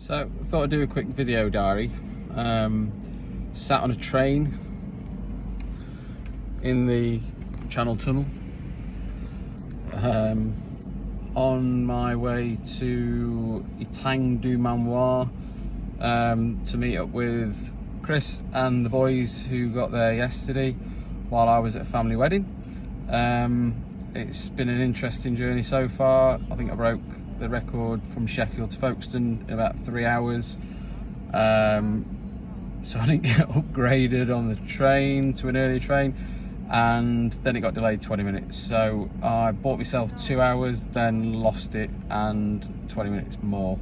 So I thought I'd do a quick video diary. Sat on a train in the Channel Tunnel on my way to Etang Du Manoir to meet up with Chris and the boys who got there yesterday while I was at a family wedding. It's been an interesting journey so far. I think I broke the record from Sheffield to Folkestone in about 3 hours. So I didn't get upgraded on the train to an earlier train, and then it got delayed 20 minutes. So I bought myself 2 hours, then lost it, and 20 minutes more.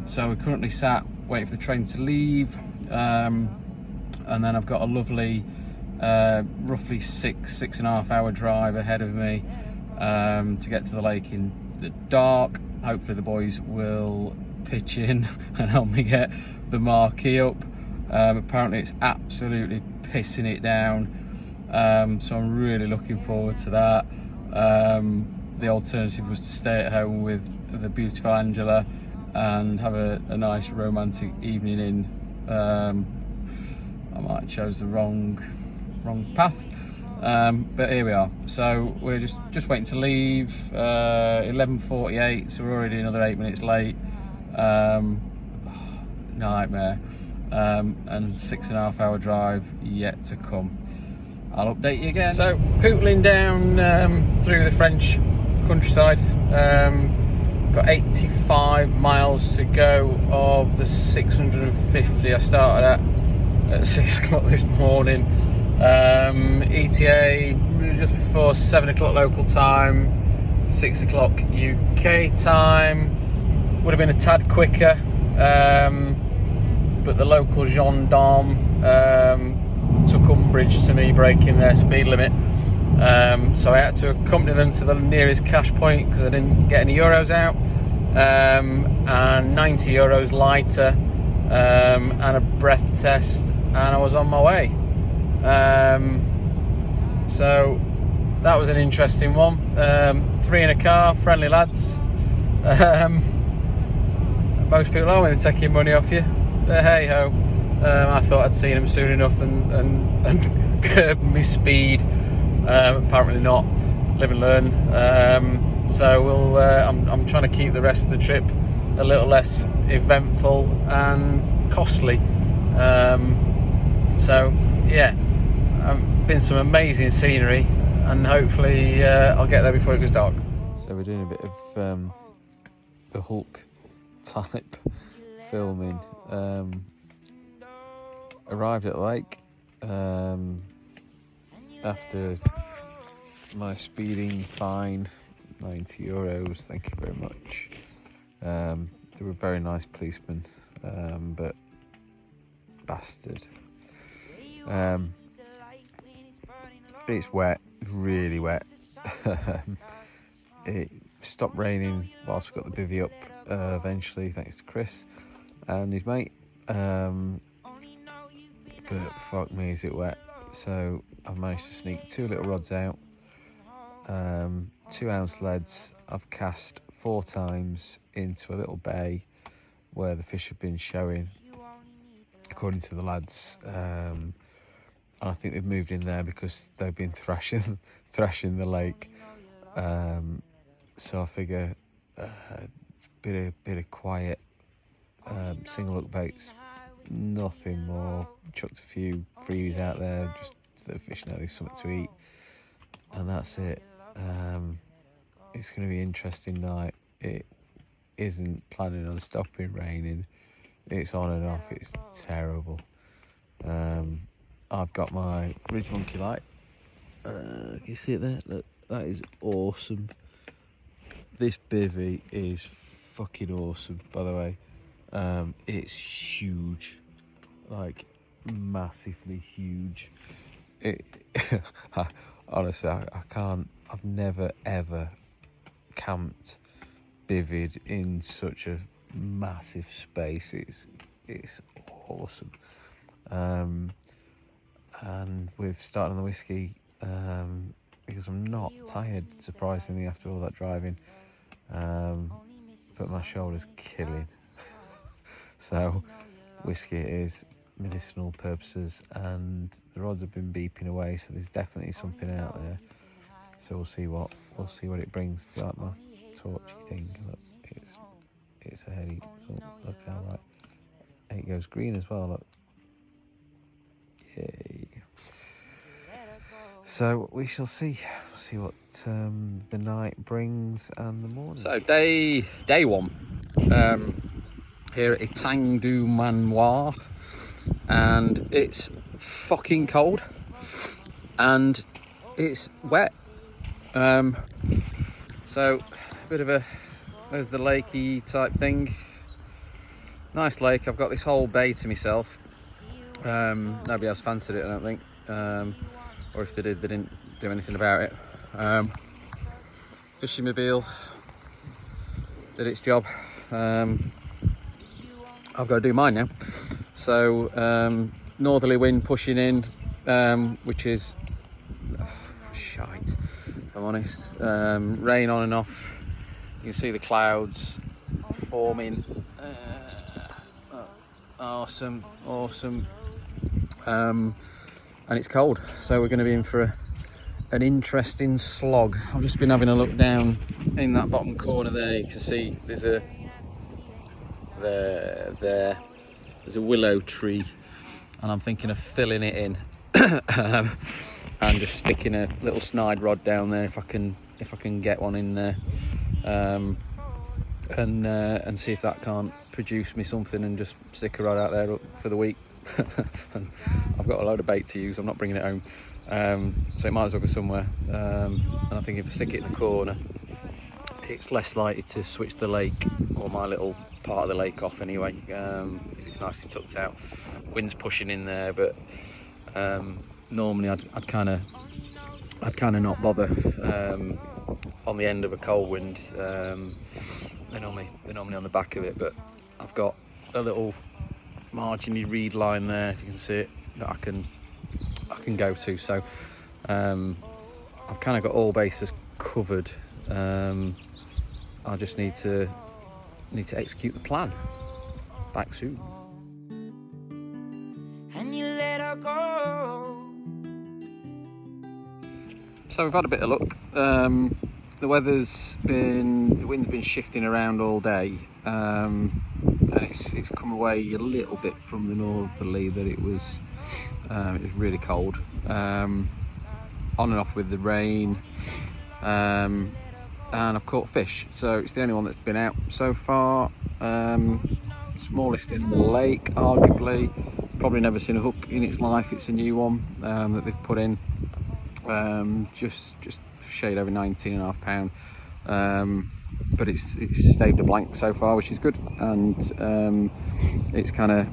So we're currently sat waiting for the train to leave, and then I've got a lovely roughly 6.5 hour drive ahead of me to get to the lake in the dark. Hopefully the boys will pitch in and help me get the marquee up. Apparently it's absolutely pissing it down, so I'm really looking forward to that. The alternative was to stay at home with the beautiful Angela and have a nice romantic evening in. I might have chose the wrong path, but here we are. So we're just waiting to leave. 11:48, so we're already another 8 minutes late. Nightmare. And 6.5 hour drive yet to come. I'll update you again. So pootling down through the French countryside. Got 85 miles to go of the 650 I started at 6 o'clock this morning. ETA just before 7 o'clock local time, 6 o'clock UK time. Would have been a tad quicker, but the local gendarme took umbrage to me breaking their speed limit. So I had to accompany them to the nearest cash point because I didn't get any euros out, and 90 euros lighter, and a breath test, and I was on my way. So that was an interesting one. 3 in a car, friendly lads. Most people are when they're taking money off you, but hey ho. I thought I'd seen them soon enough and curb my speed. Apparently not. Live and learn. So we'll. I'm trying to keep the rest of the trip a little less eventful and costly. So yeah, been some amazing scenery, and hopefully I'll get there before it goes dark. So we're doing a bit of the Hulk type filming. Arrived at the lake after my speeding fine, 90 euros, thank you very much. They were very nice policemen, but bastard. It's wet, really wet. It stopped raining whilst we got the bivvy up eventually, thanks to Chris and his mate. But fuck me, is it wet. So I've managed to sneak 2 little rods out, 2 ounce leads. I've cast 4 times into a little bay where the fish have been showing, according to the lads. And I think they've moved in there because they've been thrashing the lake. So I figure bit of quiet, single hook baits, nothing more. Chucked a few freebies out there just so the fish know there's something to eat, and that's it. It's going to be an interesting night. It isn't planning on stopping raining. It's on and off. It's terrible. I've got my Ridge Monkey light. Can you see it there? Look, that is awesome. This bivvy is fucking awesome, by the way. It's huge, like massively huge. Honestly, I can't. I've never ever camped bivvied in such a massive space. It's awesome. And we've started on the whiskey because I'm not tired, surprisingly, after all that driving. But my shoulder's killing. So whiskey is, medicinal purposes, and the rods have been beeping away, so there's definitely something out there. So we'll see what it brings. Do you like my torchy thing? Look, it's a heady. Oh, look how right. It goes green as well. Look, yay! So we shall see. We'll see what the night brings and the morning. So day one here at Etang Du Manoir, and it's fucking cold and it's wet. So a bit of there's the lakey type thing. Nice lake. I've got this whole bay to myself. Nobody else fancied it, I don't think. Or if they did, they didn't do anything about it. Fishing mobile did its job. I've got to do mine now. So northerly wind pushing in, which is shite, if I'm honest. Rain on and off. You can see the clouds forming. Awesome. And it's cold, so we're going to be in for an interesting slog. I've just been having a look down in that bottom corner there. You can see there's a willow tree, and I'm thinking of filling it in and just sticking a little snide rod down there if I can get one in there, and see if that can't produce me something, and just stick a rod out there for the week. And I've got a load of bait to use. I'm not bringing it home, so it might as well go somewhere. And I think if I stick it in the corner, it's less likely to switch the lake, or my little part of the lake, off anyway. If it's nicely tucked out, wind's pushing in there, but normally I'd kind of not bother on the end of a cold wind. They're normally on the back of it, but I've got a little marginally reed line there, if you can see it, that I can go to. So I've kind of got all bases covered. I just need to execute the plan. Back soon. And you let her go. So we've had a bit of luck. The wind's been shifting around all day, and it's come away a little bit from the northerly that it was really cold, on and off with the rain, and I've caught fish, so it's the only one that's been out so far. Smallest in the lake, arguably. Probably never seen a hook in its life. It's a new one that they've put in, just shade over 19.5 pound, but it's stayed a blank so far, which is good, and it's kind of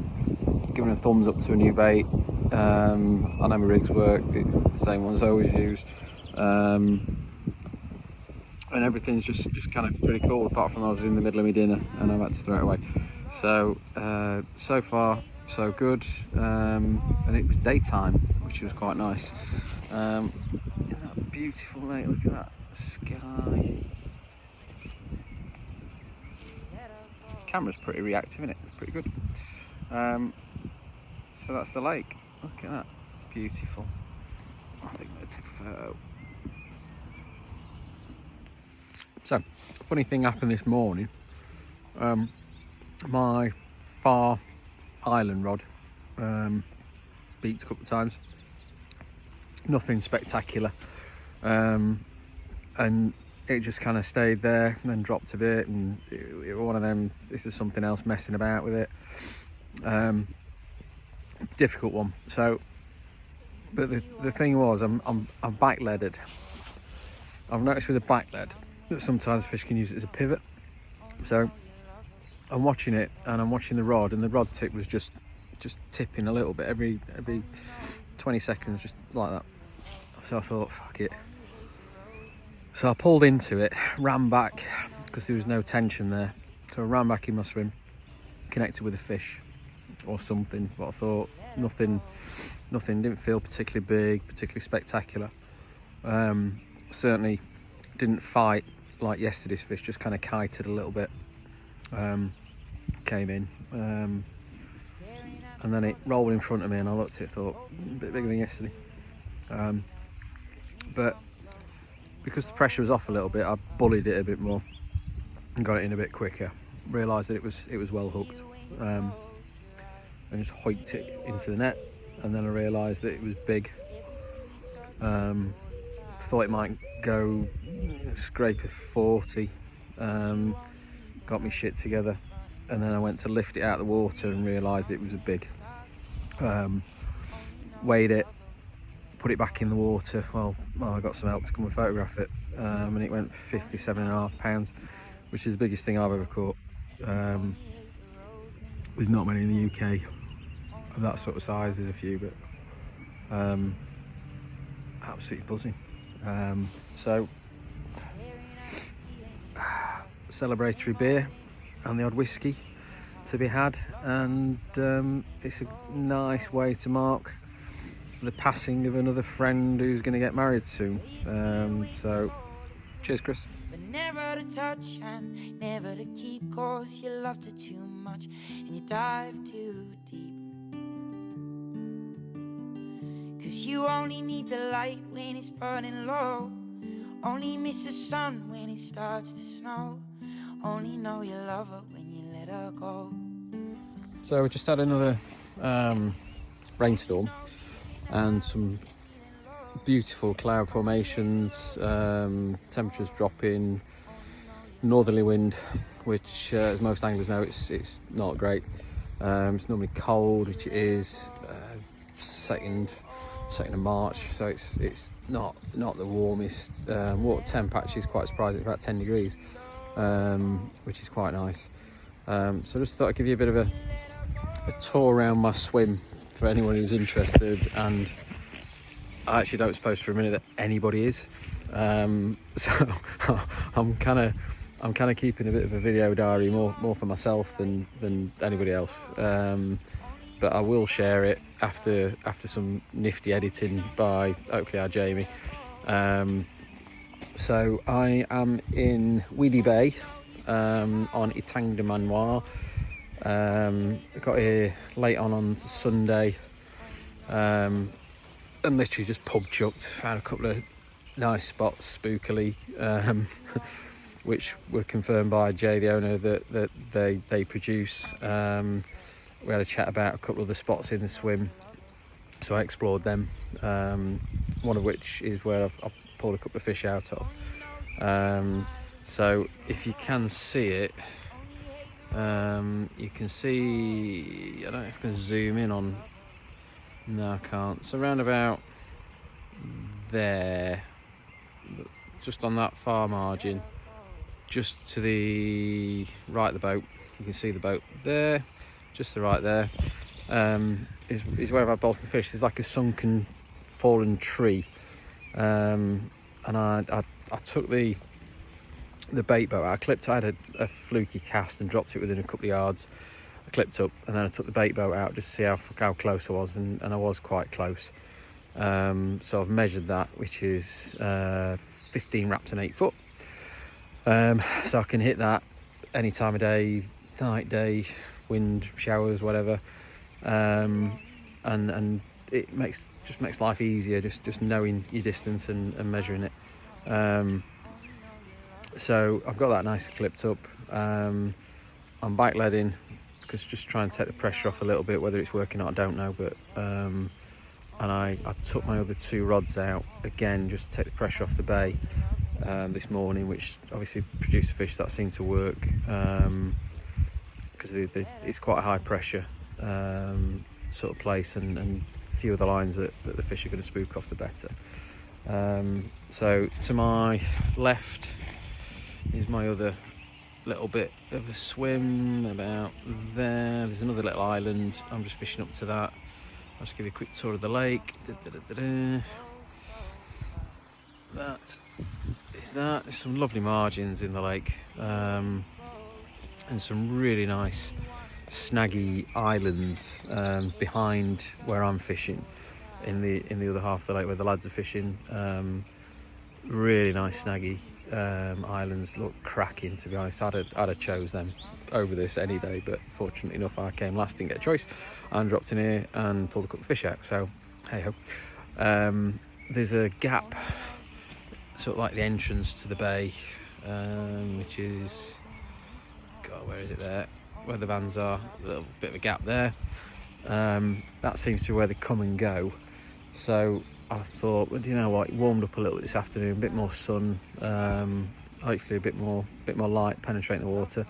given a thumbs up to a new bait. I know my rigs work, it's the same ones I always use, and everything's just kind of pretty cool, apart from I was in the middle of my dinner and I've had to throw it away. So so far so good, and it was daytime, which was quite nice. Isn't that beautiful, mate? Look at that sky. Camera's pretty reactive, isn't it? It's pretty good. So that's the lake. Look at that, beautiful. I think I'm going to take a photo. So, funny thing happened this morning. My far island rod beaked a couple of times. Nothing spectacular, and it just kind of stayed there and then dropped a bit, and it one of them, this is something else messing about with it. Difficult one. So, but the thing was, I'm back leaded. I've noticed with a back lead that sometimes fish can use it as a pivot. So I'm watching it, and I'm watching the rod, and the rod tip was just tipping a little bit every 20 seconds, just like that. So I thought, fuck it. So I pulled into it, ran back, because there was no tension there. So I ran back in my swim, connected with a fish or something, but I thought nothing, didn't feel particularly big, particularly spectacular. Certainly didn't fight like yesterday's fish, just kind of kited a little bit. came in, and then it rolled in front of me, and I looked at it, thought, a bit bigger than yesterday. But because the pressure was off a little bit, I bullied it a bit more and got it in a bit quicker. Realised that it was well hooked, and just hoiked it into the net. And then I realised that it was big. Thought it might go scrape a 40. Got me shit together, and then I went to lift it out of the water and realised it was a big. Weighed it, put it back in the water. Well, I got some help to come and photograph it, and it went 57.5 pounds, which is the biggest thing I've ever caught. There's not many in the UK of that sort of size. There's a few, but absolutely buzzing. So celebratory beer and the odd whiskey to be had, and it's a nice way to mark the passing of another friend who's going to get married soon. So cheers, Chris. But never to touch and never to keep, cause you loved her too much and you dive too deep. Cause you only need the light when it's burning low, only miss the sun when it starts to snow, only know you love her when you let her go. So we just had another rainstorm and some beautiful cloud formations, temperatures dropping, northerly wind, which as most anglers know, it's not great. It's normally cold, which it is, second of March, so it's not the warmest. Water temp actually is quite surprising, it's about 10 degrees, which is quite nice. So I just thought I'd give you a bit of a tour around my swim for anyone who's interested, and I actually don't suppose for a minute that anybody is. So I'm kind of keeping a bit of a video diary more for myself than anybody else. But I will share it after some nifty editing by hopefully our Jamie. So I am in Weedy Bay on Etang Du Manoir. I got here late on Sunday, and literally just pub chucked. Found a couple of nice spots spookily, which were confirmed by Jay, the owner, that they produce. We had a chat about a couple of the spots in the swim, so I explored them, one of which is where I've pulled a couple of fish out of. So if you can see it, you can see, I don't know if I can zoom in on, no I can't, so around about there, just on that far margin, just to the right of the boat, you can see the boat there, just to the right there, is where I've had both my fish. There's like a sunken fallen tree, and I took the bait boat out. I had a fluky cast and dropped it within a couple of yards. I clipped up, and then I took the bait boat out just to see how close I was, and I was quite close. So I've measured that, which is 15 wraps and 8 foot. So I can hit that any time of day, night, day, wind, showers, whatever. And it makes life easier, just knowing your distance and measuring it. So I've got that nicely clipped up. I'm bike leading because just trying to take the pressure off a little bit. Whether it's working or not, I don't know, but and I took my other 2 rods out again just to take the pressure off the bay this morning, which obviously produced fish that seemed to work, because it's quite a high pressure sort of place, and few of the lines that the fish are going to spook off, the better. So to my left is my other little bit of a swim about there. There's another little island. I'm just fishing up to that. I'll just give you a quick tour of the lake. That is that. There's some lovely margins in the lake, and some really nice snaggy islands behind where I'm fishing in the other half of the lake where the lads are fishing. Really nice snaggy islands look cracking, to be honest. I'd have chose them over this any day, but fortunately enough I came last, didn't get a choice, and dropped in here and pulled a couple of fish out, so hey ho. There's a gap, sort of like the entrance to the bay, which is, God, where is it there? Where the vans are, a little bit of a gap there. That seems to be where they come and go. So I thought, well, do you know what? It warmed up a little this afternoon, a bit more sun, hopefully a bit more light penetrating the water.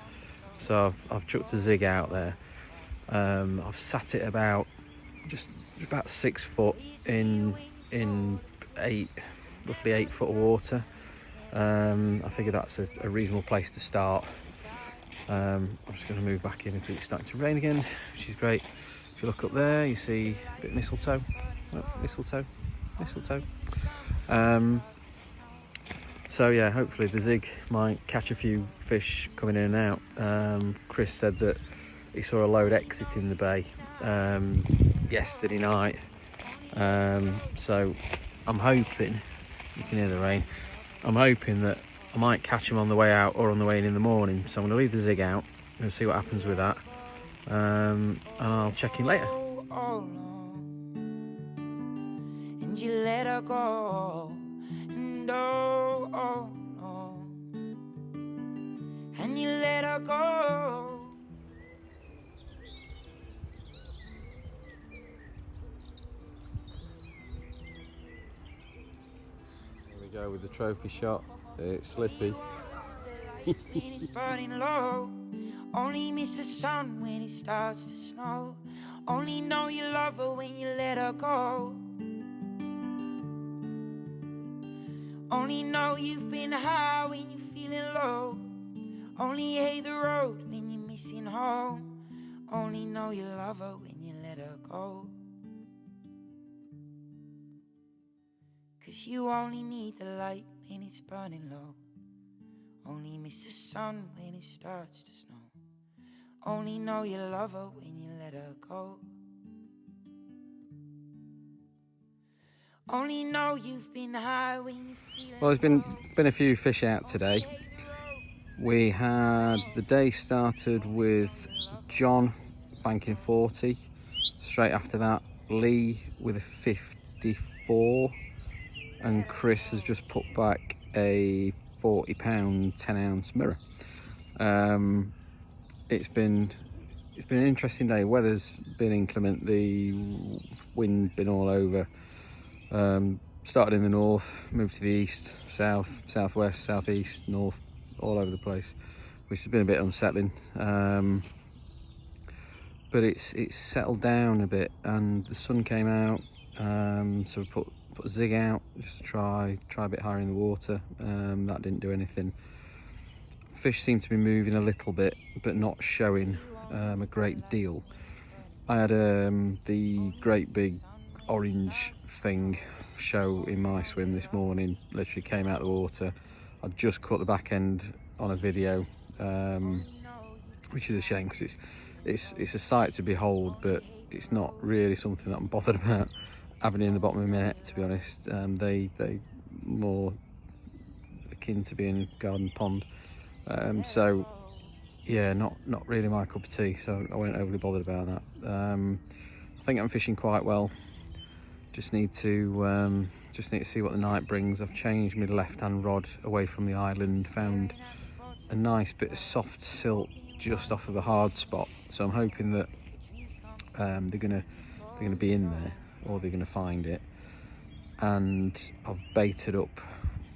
So I've chucked a zig out there. I've sat it about 6 foot in roughly 8 foot of water. I figure that's a reasonable place to start. I'm just going to move back in because it's starting to rain again, which is great. If you look up there, you see a bit of mistletoe. Oh, mistletoe. So yeah, hopefully the zig might catch a few fish coming in and out. Chris said that he saw a load exiting the bay yesterday night. So I'm hoping, you can hear the rain, I'm hoping that I might catch him on the way out or on the way in the morning. So I'm going to leave the zig out and see what happens with that. And I'll check in later. And you let her go, and oh no, and you let her go. Here we go with the trophy shot. It's slippy. It's burning low. Only miss the sun when it starts to snow. Only know you love her when you let her go. Only know you've been high when you're feeling low. Only hate the road when you're missing home. Only know you love her when you let her go. 'Cause you only need the light when it's burning low. Only miss the sun when it starts to snow. Only know you love her when you let her go. Only know you've been high when you feel. Well, there's been a few fish out today. We had, the day started with John banking 40. Straight after that, Lee with a 54, and Chris has just put back a 40-pound 10-ounce mirror. It's been an interesting day. Weather's been inclement, the wind been all over. Started in the north, moved to the east, south, southwest, southeast, north, all over the place, which has been a bit unsettling. But it's settled down a bit, and the sun came out. So we put a zig out just to try a bit higher in the water. That didn't do anything. Fish seem to be moving a little bit, but not showing a great deal. I had the great big orange thing show in my swim this morning. Literally came out of the water. I've just caught the back end on a video, which is a shame because it's a sight to behold, but it's not really something that I'm bothered about having in the bottom of my net, to be honest. They more akin to being a garden pond. So yeah, not really my cup of tea, so I wasn't overly bothered about that. I think I'm fishing quite well. Just need to see what the night brings. I've changed my left-hand rod away from the island, found a nice bit of soft silt just off of a hard spot, so I'm hoping that they're gonna be in there, or they're gonna find it. And I've baited up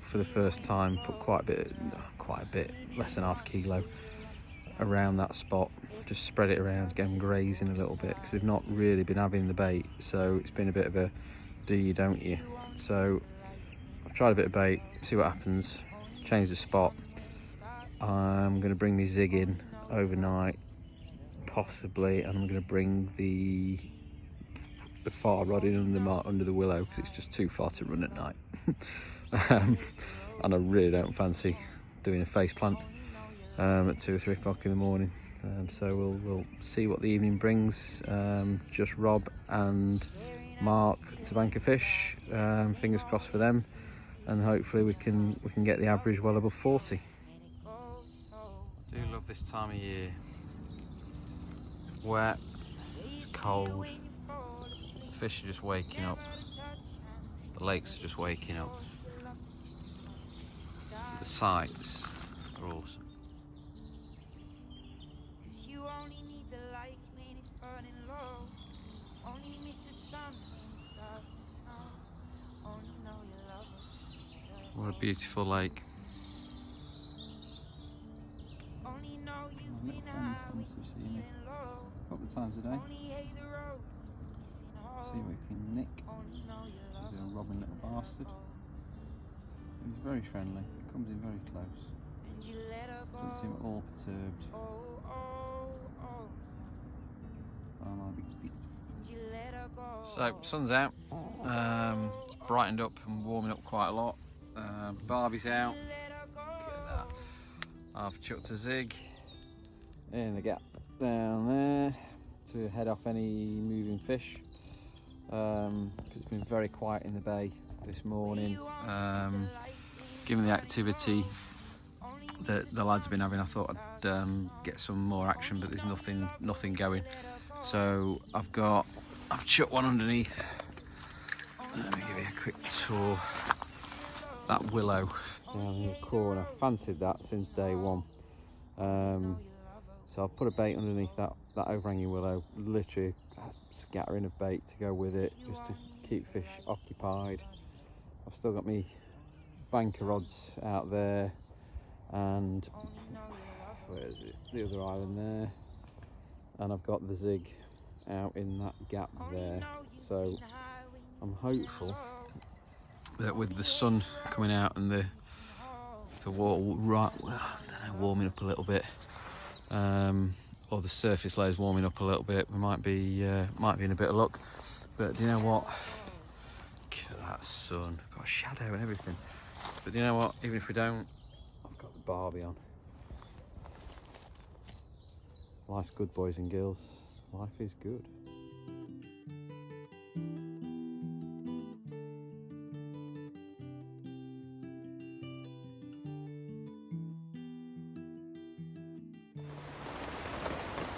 for the first time, put quite a bit, less than half a kilo around that spot. Just spread it around, get them grazing a little bit, because they've not really been having the bait, so it's been a bit of a do you don't you. So I've tried a bit of bait, see what happens, change the spot. I'm going to bring my zig in overnight possibly, and I'm going to bring the far rod in under the willow, because it's just too far to run at night. And I really don't fancy doing a face plant at 2 or 3 o'clock in the morning. So we'll see what the evening brings. Just Rob and Mark to bank a fish. Fingers crossed for them. and hopefully we can get the average well above 40. I do love this time of year. It's wet, it's cold, the fish are just waking up, the lakes are just waking up. The sights are awesome. What a beautiful lake. My little friend comes to see me a couple of times a day. See what he can nick. He's a robbing little bastard. He's very friendly. He comes in very close. Doesn't seem at all perturbed by my big feet. So, sun's out. It's brightened up and warming up quite a lot. Barbie's out. Look at that. I've chucked a zig in the gap down there to head off any moving fish. It's been very quiet in the bay this morning. Given the activity that the lads have been having, I thought I'd get some more action, but there's nothing going. So I've chucked one underneath. Let me give you a quick tour. That willow down in the corner. Fancied that since day one. So I've put a bait underneath that overhanging willow. Literally a scattering of bait to go with it, just to keep fish occupied. I've still got me banker rods out there, and where is it? The other island there. And I've got the zig out in that gap there. So I'm hopeful that with the sun coming out and the water warming up a little bit, or the surface layers warming up a little bit, we might be in a bit of luck. But do you know what? Look at that sun, got a shadow and everything. But do you know what? Even if we don't, I've got the Barbie on. Life's good, boys and girls. Life is good.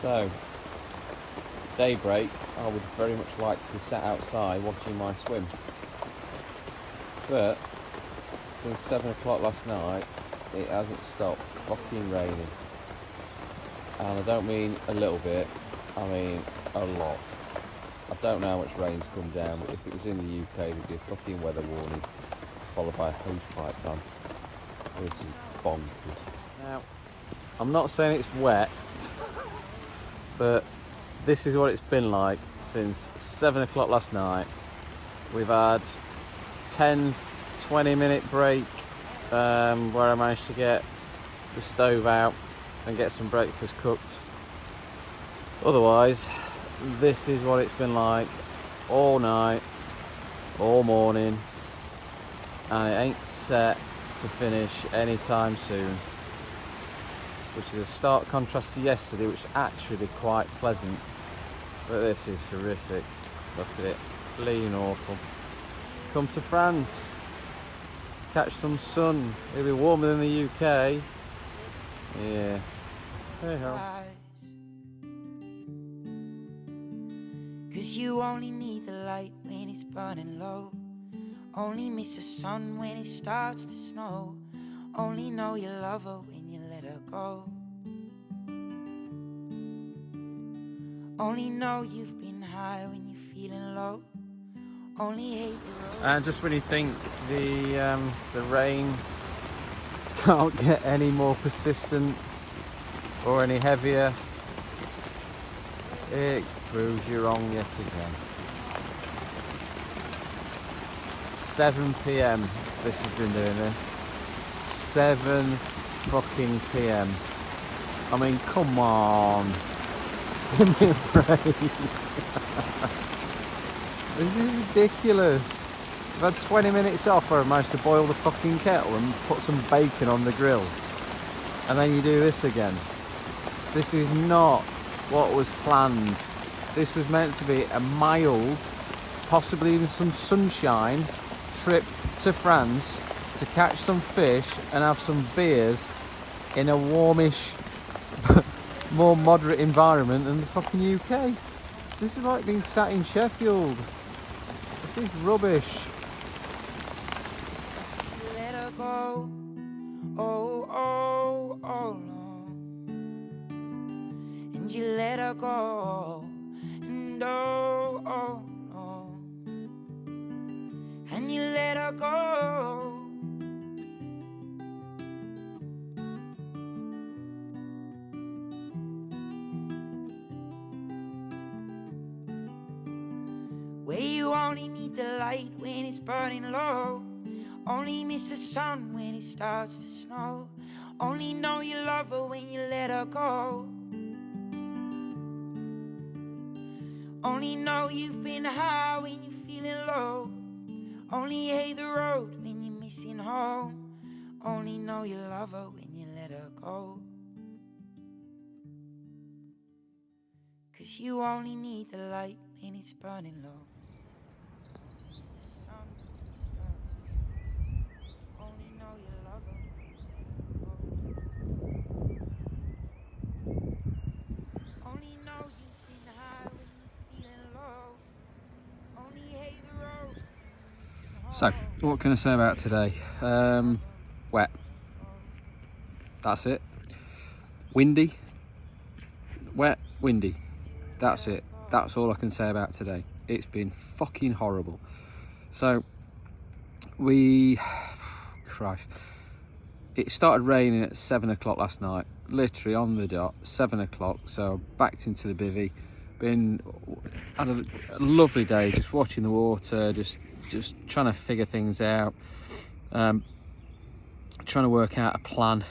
So, daybreak, I would very much like to be sat outside watching my swim. But since 7 o'clock last night, it hasn't stopped fucking raining. And I don't mean a little bit, I mean a lot. I don't know how much rain's come down, but if it was in the UK, there'd be a fucking weather warning, followed by a hosepipe ban. This is bonkers. Now, I'm not saying it's wet, but this is what it's been like since 7 o'clock last night. We've had 10-20 minute break where I managed to get the stove out and get some breakfast cooked. Otherwise, this is what it's been like all night, all morning, and it ain't set to finish anytime soon, which is a stark contrast to yesterday, which is actually quite pleasant. But this is horrific. Look at it, bleeding awful. Come to France, catch some sun. It'll be warmer than the UK. Yeah. Hey ho. 'Cause you only need the light when it's burning low. Only miss the sun when it starts to snow. Only know you love her when you let her go. Only know you've been high when you're feeling low. Only hate the road. And just when you think the rain can't get any more persistent or any heavier, it proves you wrong yet again. 7 p.m. this has been doing this. 7 fucking p.m. I mean, come on. Give me a break. This is ridiculous. I've had 20 minutes off where I managed to boil the fucking kettle and put some bacon on the grill. And then you do this again. This is not what was planned. This was meant to be a mild, possibly even some sunshine trip to France to catch some fish and have some beers in a warmish, more moderate environment than the fucking UK. This is like being sat in Sheffield. This is rubbish. Let her go. Oh, oh, oh, no. And you let her go. And oh, oh, no. And you let her go. Where you only need the light when it's burning low. Only miss the sun when it starts to snow. Only know you love her when you let her go. Only know you've been high when you're feeling low. Only hate the road when you're missing home. Only know you love her when you let her go. 'Cause you only need the light when it's burning low. It's the sun when it starts to snow. Only know you love her when you let her go. Only know you've been high when you're feeling low. Only hate the road when you're missing home. So, what can I say about today? Wet. That's it. Windy. Wet, windy. That's it. That's all I can say about today. It's been fucking horrible. So, Christ. It started raining at 7 o'clock last night. Literally on the dot, 7 o'clock. So, backed into the bivvy. Had a lovely day, just watching the water, just trying to figure things out. Trying to work out a plan.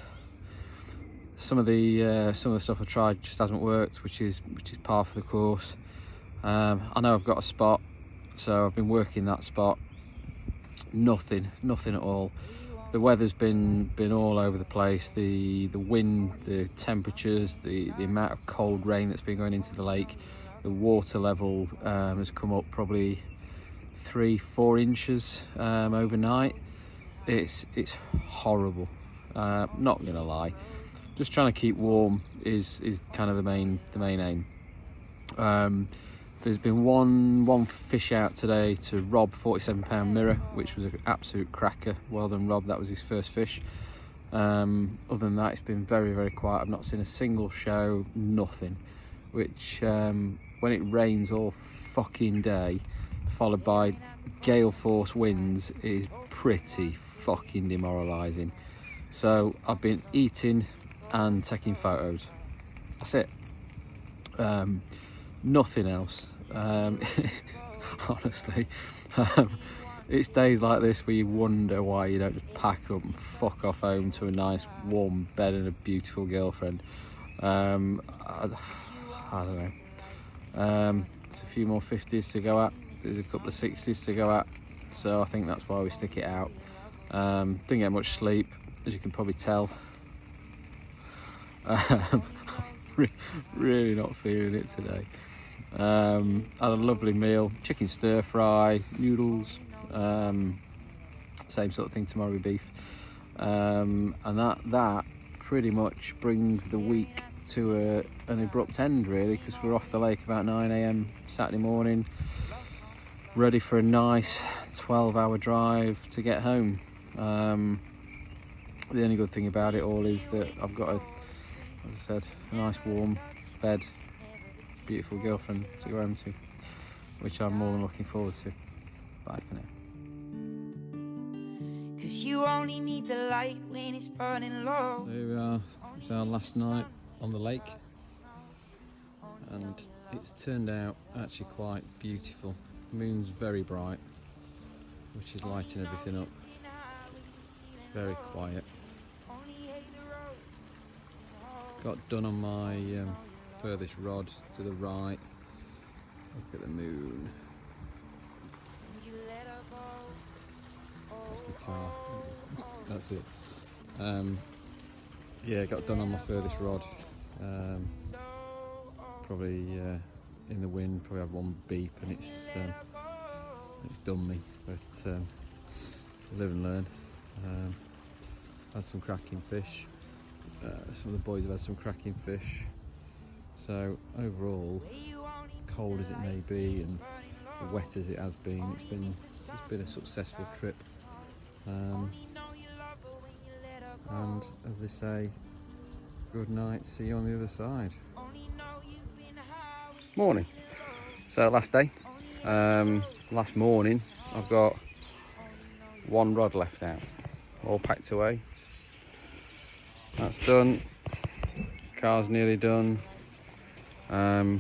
Some of the stuff I've tried just hasn't worked, which is par for the course. I know I've got a spot, so I've been working that spot. Nothing at all. The weather's been all over the place. The wind, the temperatures, the amount of cold rain that's been going into the lake. The water level has come up probably 3-4 inches overnight. It's horrible. Not gonna lie. Just trying to keep warm is kind of the main aim. There's been one fish out today to Rob, 47-pound mirror, which was an absolute cracker. Well done, Rob. That was his first fish. Other than that, it's been very, very quiet. I've not seen a single show, nothing. Which, when it rains all fucking day, followed by gale force winds, is pretty fucking demoralising. So I've been eating and taking photos. That's it. Nothing else. Honestly, it's days like this where you wonder why you don't just pack up and fuck off home to a nice warm bed and a beautiful girlfriend. I don't know. There's a few more 50s to go at. There's a couple of 60s to go at. So I think that's why we stick it out. Didn't get much sleep, as you can probably tell. I'm really not feeling it today. Had a lovely meal, chicken stir fry, noodles, same sort of thing tomorrow with beef, and that pretty much brings the week to an abrupt end, really, because we're off the lake about 9 AM Saturday morning, ready for a nice 12-hour drive to get home. The only good thing about it all is that I've got as I said, a nice warm bed, beautiful girlfriend to go home to, which I'm more than looking forward to. Bye for now. 'Cause you only need the light when it's burning low. So here we are. It's our last night on the lake, and it's turned out actually quite beautiful. The moon's very bright, which is lighting everything up. It's very quiet. Got done on my furthest rod to the right. Look at the moon. That's guitar. That's it. Yeah, got done on my furthest rod. Probably in the wind. Probably had one beep, and it's done me. But live and learn. Had some cracking fish. Some of the boys have had some cracking fish. So overall, cold as it may be and wet as it has been, it's been a successful trip. And as they say, good night, see you on the other side. Morning. So last day, last morning, I've got one rod left out, all packed away. That's done. Car's nearly done. The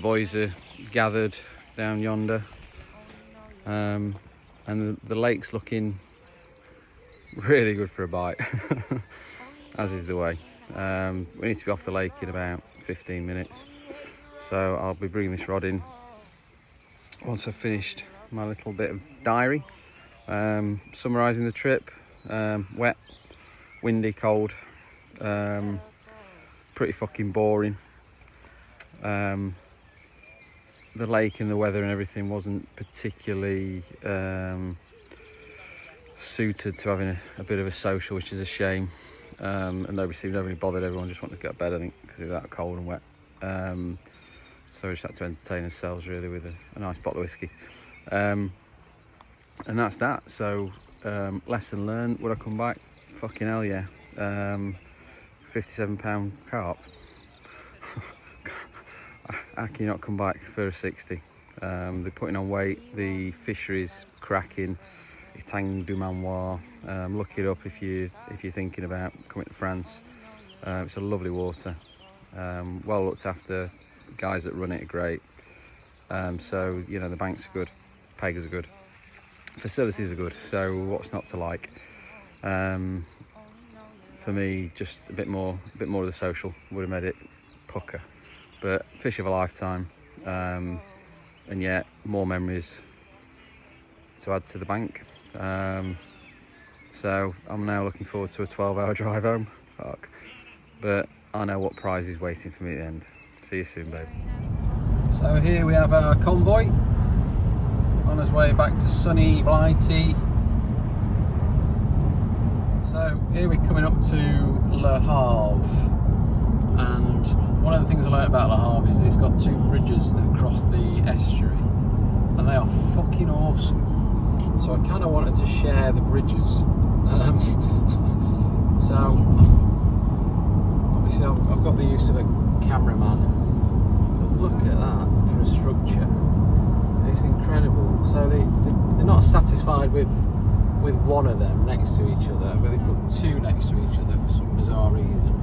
boys are gathered down yonder, and the lake's looking really good for a bite, as is the way. We need to be off the lake in about 15 minutes, so I'll be bringing this rod in once I've finished my little bit of diary, summarising the trip. Wet, windy, cold, pretty fucking boring. The lake and the weather and everything wasn't particularly suited to having a bit of a social, which is a shame. And nobody seemed overly bothered. Everyone just wanted to get to bed, I think, because it was that cold and wet. So we just had to entertain ourselves really with a nice bottle of whiskey. And that's that. So lesson learned. Would I come back? Fucking hell yeah. £57 carp. How can you not come back for a 60? They're putting on weight. The fishery's cracking. Etang Du Manoir. Look it up if you're thinking about coming to France. It's a lovely water. Well looked after. Guys that run it are great. So you know, the banks are good, peggers are good, facilities are good. So what's not to like? For me, just a bit more of the social would have made it pucker. But fish of a lifetime, and yet more memories to add to the bank. So I'm now looking forward to a 12-hour drive home. Fuck. But I know what prize is waiting for me at the end. See you soon, babe. So here we have our convoy on his way back to sunny Blighty. So here we're coming up to Le Havre, and one of the things I learned about Le Havre is that it's got two bridges that cross the estuary, and they are fucking awesome. So I kind of wanted to share the bridges. So obviously I've got the use of a cameraman, but look at that for a structure. It's incredible. So they're not satisfied with one of them next to each other, but they put two next to each other for some bizarre reason.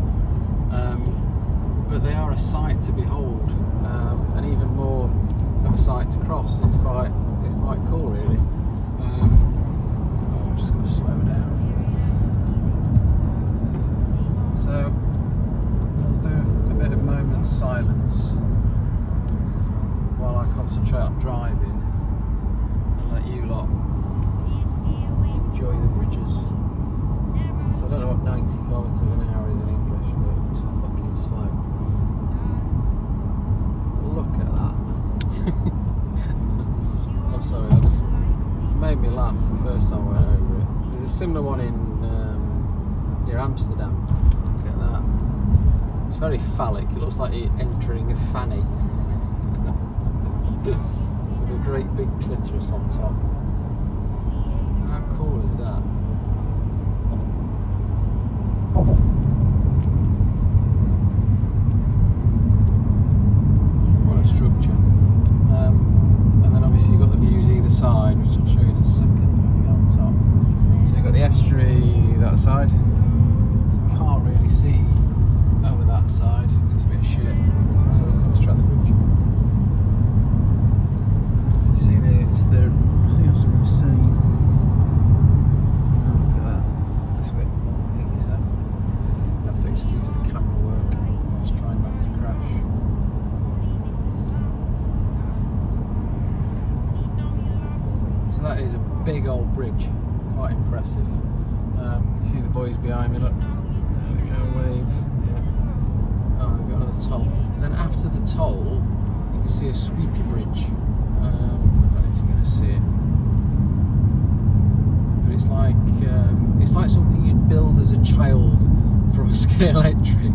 But they are a sight to behold, and even more of a sight to cross. It's quite cool, really. I'm just going to slow down. So I'll do a bit of moment's silence while I concentrate on driving and let you lot enjoy the bridges. So I don't know what 90 kilometres an hour is in English, but it's fucking slow. Look at that. I'm sorry, it made me laugh the first time I went over it. There's a similar one in near Amsterdam. Look at that. It's very phallic. It looks like you're entering a fanny. With a great big clitoris on top. How cool is that? What a structure. And then obviously you've got the views either side, which I'll show you in a second on top. So you've got the estuary that side. You can't really see over that side. It's a bit of shit. So we'll construct the bridge. You see it's the, I think that's what we've seen. Look at that. It's a bit bumpy, so you have to excuse the camera work whilst trying not to crash. So that is a big old bridge, quite impressive. You see the boys behind me, look. There we go, wave. Yeah. Oh, we've got another toll. And then after the toll, you can see a sweepy bridge. I don't know if you're going to see it. But it's it's like something you'd build as a child from a Skate Electric.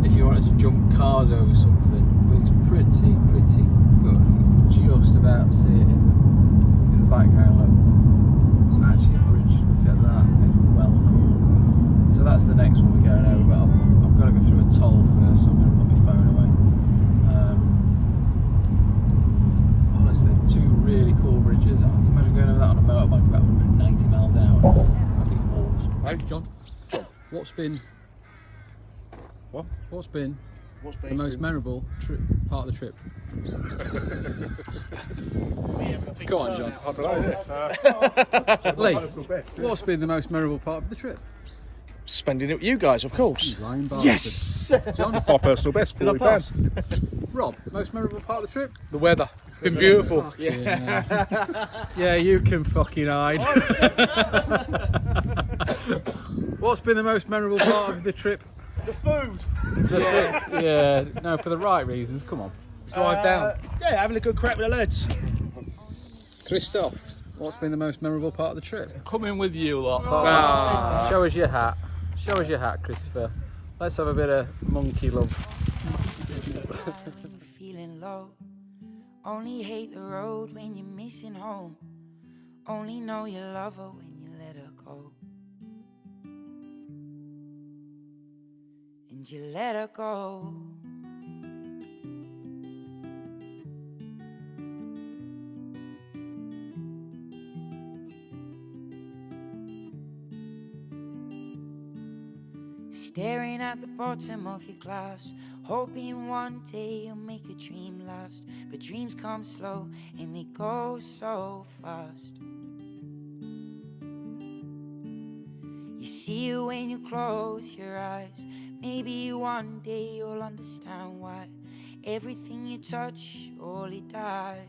If you wanted to jump cars over something, but it's pretty good. You can just about see it in the background. Look, it's actually a bridge. Look at that. It's well cool. So that's the next one we're going over. But I've got to go through a toll first. So I'm going to put my phone away. Honestly, two really cool bridges. I can imagine going over that on a motorbike about 190 miles an hour. I think it's awesome. Hey, John. What's been the most memorable part of the trip? Go on, John. I don't know. Lee, what's been the most memorable part of the trip? Spending it with you guys, of course. Lying bastard. Yes! John? My personal best, Did I 40 pass? pounds. Rob, most memorable part of the trip? The weather. It's been beautiful. Fucking hell. Yeah, you can fucking hide. What's been the most memorable part of the trip? The food. Yeah, no, for the right reasons. Come on. Drive down. Yeah, having a good crack with the lads. Christoph, what's been the most memorable part of the trip? Coming with you lot. Show us your hat. Show us your hat, Christopher. Let's have a bit of monkey love. Feeling low. Only hate the road when you're missing home. Only know you love her when you let her go. And you let her go. Staring at the bottom of your glass, hoping one day you'll make a dream last. But dreams come slow and they go so fast. You see it when you close your eyes. Maybe one day you'll understand why everything you touch only dies.